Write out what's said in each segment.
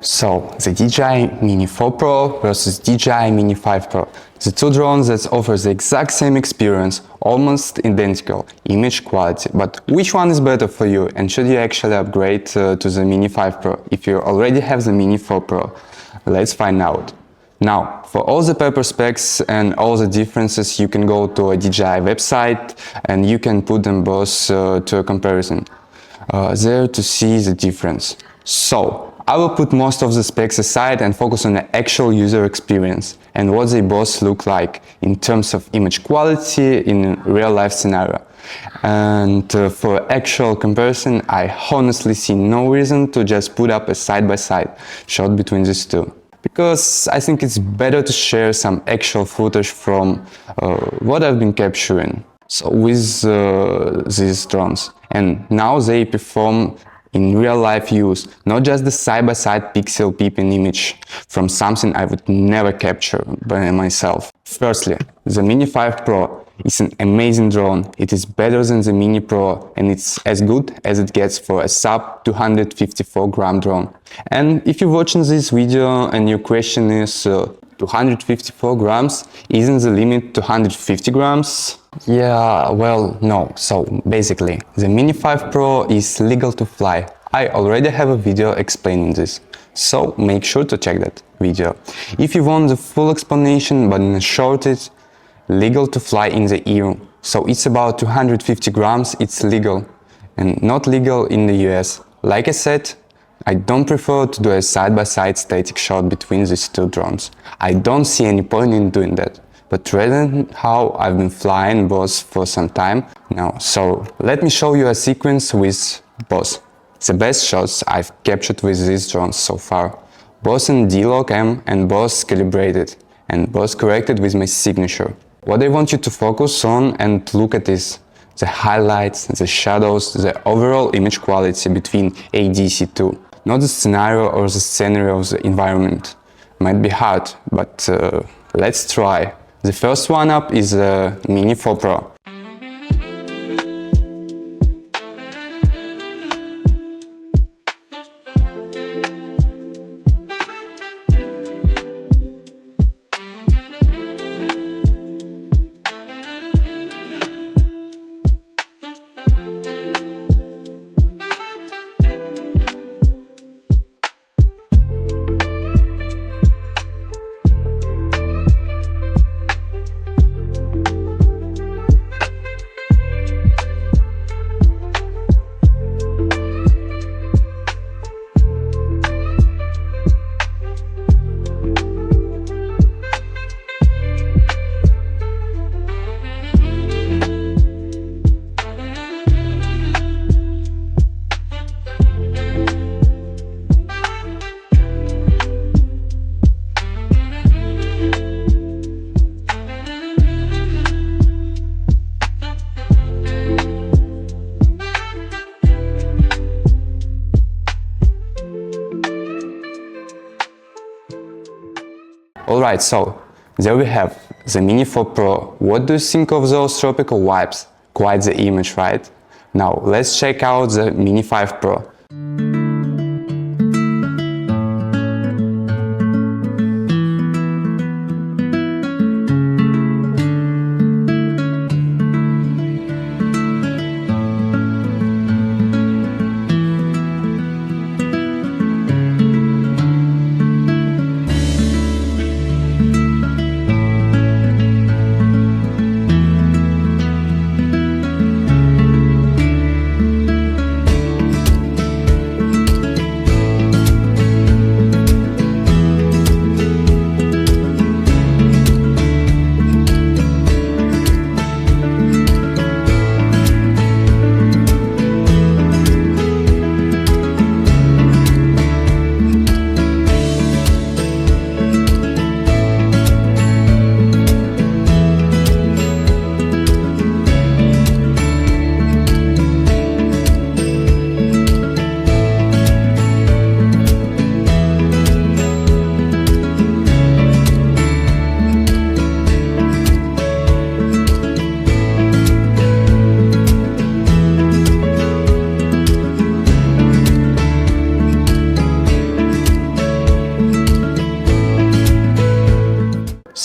So, the DJI Mini 4 Pro versus DJI Mini 5 Pro. The two drones that offer the exact same experience, almost identical image quality. But which one is better for you, and should you actually upgrade to the Mini 5 Pro if you already have the Mini 4 Pro? Let's find out. Now, for all the paper specs and all the differences, you can go to a DJI website and you can put them both to a comparison there to see the difference. So, I will put most of the specs aside and focus on the actual user experience and what they both look like in terms of image quality in a real-life scenario. And for actual comparison, I honestly see no reason to just put up a side-by-side shot between these two. Because I think it's better to share some actual footage from what I've been capturing with these drones. And now they perform in real-life use, not just the side-by-side pixel peeping image from something I would never capture by myself. Firstly, the Mini 5 Pro is an amazing drone. It is better than the Mini Pro and it's as good as it gets for a sub 254-gram drone. And if you're watching this video and your question is 254 grams, isn't the limit 250 grams? Yeah, well, no. So basically, the Mini 5 Pro is legal to fly. I already have a video explaining this, so make sure to check that video. If you want the full explanation, but in a shortage, legal to fly in the EU. So it's about 250 grams, it's legal, and not legal in the US. Like I said, I don't prefer to do a side-by-side static shot between these two drones. I don't see any point in doing that. But rather than how I've been flying both for some time now. So let me show you a sequence with both. The best shots I've captured with these drones so far. Both in D-Log M and both calibrated and both corrected with my signature. What I want you to focus on and look at is the highlights, the shadows, the overall image quality between ADC2. Not the scenario or the scenery of the environment. Might be hard, but let's try. The first one up is the Mini 4 Pro. Alright, so there we have the Mini 4 Pro. What do you think of those tropical vibes? Quite the image, right? Now let's check out the Mini 5 Pro.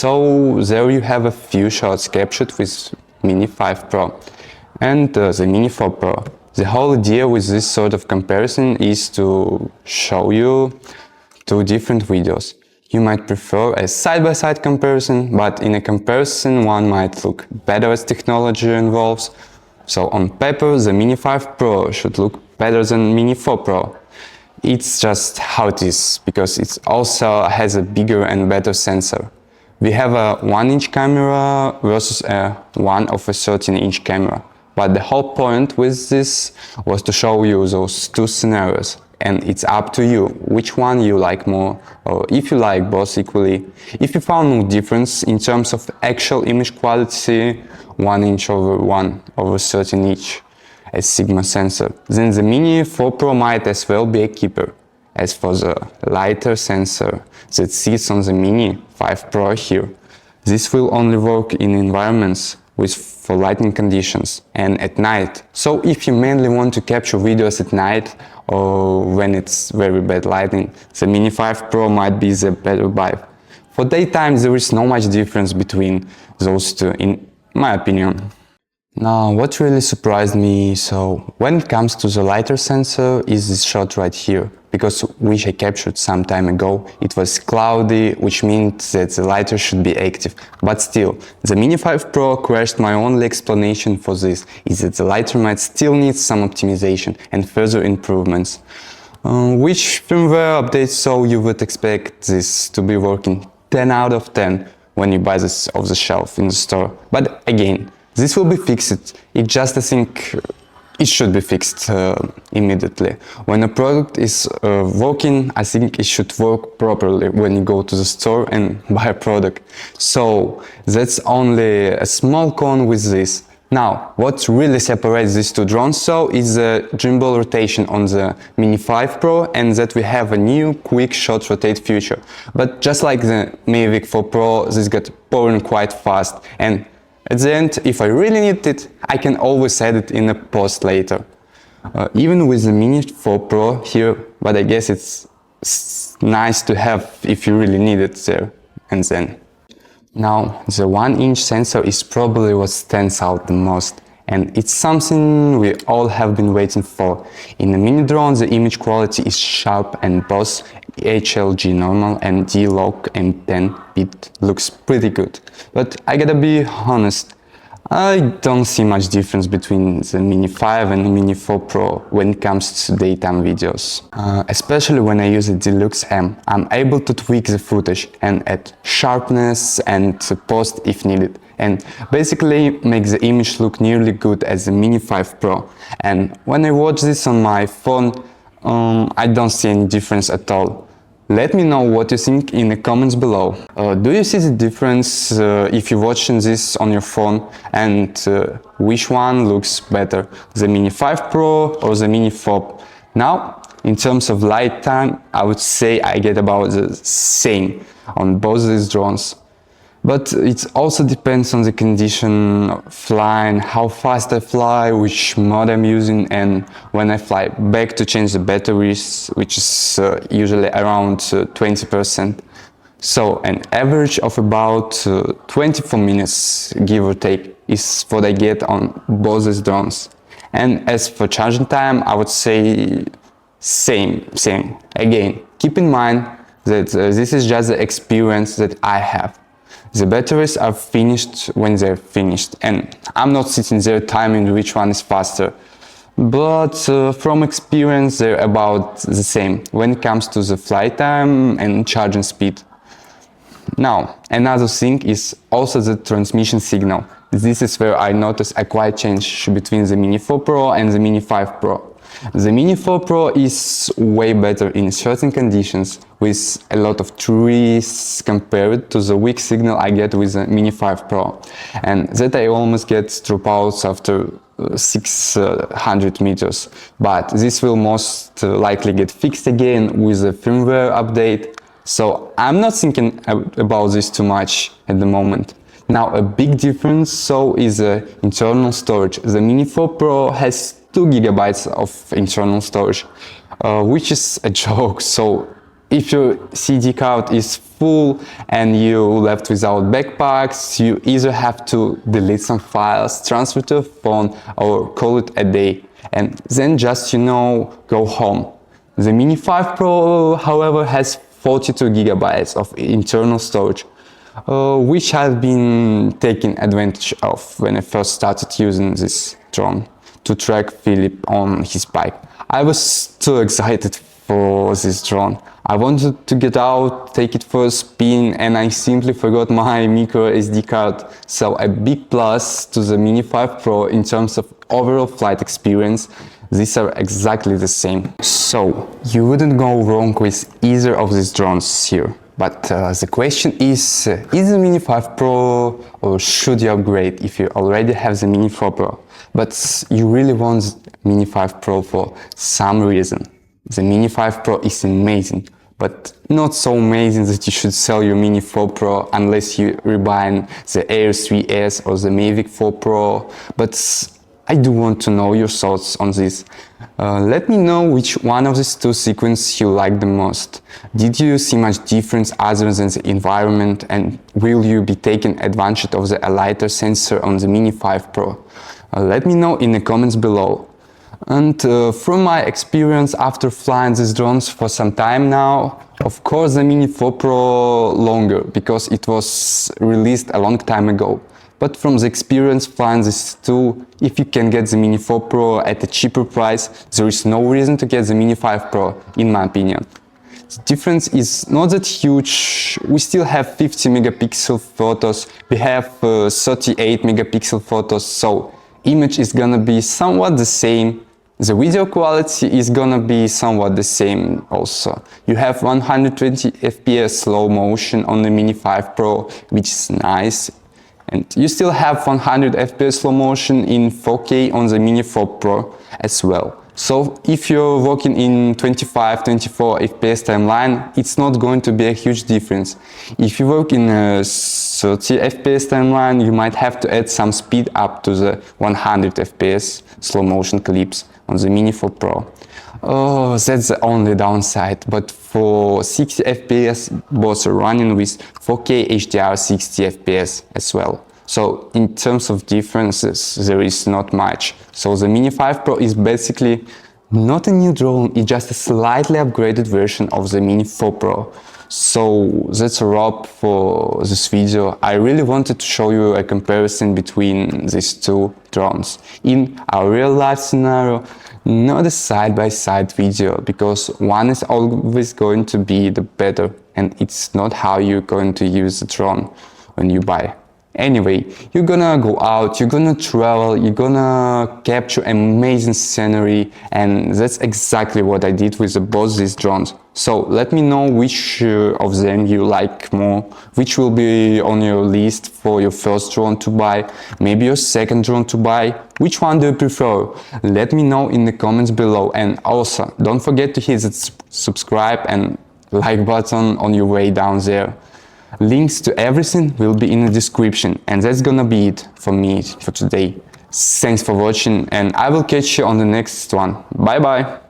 So there you have a few shots captured with Mini 5 Pro and the Mini 4 Pro. The whole idea with this sort of comparison is to show you two different videos. You might prefer a side-by-side comparison, but in a comparison one might look better as technology involves. So on paper the Mini 5 Pro should look better than Mini 4 Pro. It's just how it is, because it also has a bigger and better sensor. We have a 1-inch camera versus a 1 of a 13-inch camera. But the whole point with this was to show you those two scenarios. And it's up to you which one you like more, or if you like both equally. If you found no difference in terms of actual image quality, 1-inch over 1 over 13-inch as Sigma sensor, then the Mini 4 Pro might as well be a keeper. As for the lighter sensor that sits on the Mini 5 Pro here, this will only work in environments for lighting conditions and at night. So if you mainly want to capture videos at night or when it's very bad lighting, the Mini 5 Pro might be the better buy. For daytime there is no much difference between those two, in my opinion. Now, what really surprised me, so when it comes to the lighter sensor, is this shot right here, because which I captured some time ago. It was cloudy, which means that the lighter should be active. But still, the Mini 5 Pro crashed. My only explanation for this is that the lighter might still need some optimization and further improvements. Which firmware updates, so you would expect this to be working 10 out of 10 when you buy this off the shelf in the store. But again, this will be fixed. I think it should be fixed immediately. When a product is working, I think it should work properly when you go to the store and buy a product. So that's only a small con with this. Now, what really separates these two drones so is the gimbal rotation on the Mini 5 Pro, and that we have a new quick shot rotate feature. But just like the Mavic 4 Pro, this got boring quite fast, and at the end, if I really need it, I can always add it in a post later. Even with the Mini 4 Pro here, but I guess it's nice to have if you really need it there and then. Now, the 1-inch sensor is probably what stands out the most, and it's something we all have been waiting for. In the Mini drone, the image quality is sharp, and both HLG normal and D-Log M10 bit looks pretty good. But I gotta be honest, I don't see much difference between the Mini 5 and the Mini 4 Pro when it comes to daytime videos. Especially when I use the Deluxe M, I'm able to tweak the footage and add sharpness and post if needed, and basically make the image look nearly good as the Mini 5 Pro. And when I watch this on my phone, I don't see any difference at all. Let me know what you think in the comments below. Do you see the difference if you're watching this on your phone, and which one looks better, the Mini 5 Pro or the Mini 4? Now, in terms of light time, I would say I get about the same on both these drones. But it also depends on the condition of flying, how fast I fly, which mode I'm using, and when I fly back to change the batteries, which is usually around 20%. So an average of about 24 minutes, give or take, is what I get on both these drones. And as for charging time, I would say same. Again, keep in mind that this is just the experience that I have. The batteries are finished when they're finished, and I'm not sitting there timing which one is faster. But from experience, they're about the same when it comes to the flight time and charging speed. Now, another thing is also the transmission signal. This is where I noticed a quite change between the Mini 4 Pro and the Mini 5 Pro. The Mini 4 Pro is way better in certain conditions, with a lot of trees compared to the weak signal I get with the Mini 5 Pro, and that I almost get dropouts after 600 meters. But this will most likely get fixed again with a firmware update, so I'm not thinking about this too much at the moment. Now, a big difference so is internal storage. The Mini 4 Pro has 2 GB of internal storage, which is a joke. So if your CD card is full and you left without backpacks, you either have to delete some files, transfer to a phone, or call it a day, and then just, go home. The Mini 5 Pro, however, has 42 gigabytes of internal storage, which I've been taking advantage of when I first started using this drone to track Philip on his bike. I was too excited for this drone. I wanted to get out, take it for a spin, and I simply forgot my micro SD card. So a big plus to the Mini 5 Pro in terms of overall flight experience. These are exactly the same. So you wouldn't go wrong with either of these drones here. But the question is the Mini 5 Pro, or should you upgrade if you already have the Mini 4 Pro? But you really want the Mini 5 Pro for some reason. The Mini 5 Pro is amazing, but not so amazing that you should sell your Mini 4 Pro unless you rebuy the Air 3S or the Mavic 4 Pro. But I do want to know your thoughts on this. Let me know which one of these two sequences you like the most. Did you see much difference other than the environment, and will you be taking advantage of the lighter sensor on the Mini 5 Pro? Let me know in the comments below. And from my experience after flying these drones for some time now, of course the Mini 4 Pro longer, because it was released a long time ago. But from the experience flying these two, if you can get the Mini 4 Pro at a cheaper price, there is no reason to get the Mini 5 Pro, in my opinion. The difference is not that huge. We still have 50 megapixel photos, we have 38 megapixel photos, so image is gonna be somewhat the same. The video quality is gonna be somewhat the same also. You have 120 FPS slow motion on the Mini 5 Pro, which is nice. And you still have 100 FPS slow motion in 4K on the Mini 4 Pro as well. So if you're working in 25-24 FPS timeline, it's not going to be a huge difference. If you work in a 30 FPS timeline, you might have to add some speed up to the 100 FPS slow motion clips on the Mini 4 Pro. Oh, that's the only downside, but for 60 FPS both are running with 4K HDR 60 FPS as well. So in terms of differences, there is not much. So the Mini 5 Pro is basically not a new drone, it's just a slightly upgraded version of the Mini 4 Pro. So that's a wrap for this video. I really wanted to show you a comparison between these two drones in a real life scenario, not a side-by-side video, because one is always going to be the better, and it's not how you're going to use the drone when you buy. Anyway, you're gonna go out, you're gonna travel, you're gonna capture amazing scenery, and that's exactly what I did with both these drones. So let me know which of them you like more, which will be on your list for your first drone to buy, maybe your second drone to buy. Which one do you prefer? Let me know in the comments below, and also don't forget to hit that subscribe and like button on your way down there. Links to everything will be in the description, and that's gonna be it for me for today. Thanks for watching, and I will catch you on the next one. Bye bye!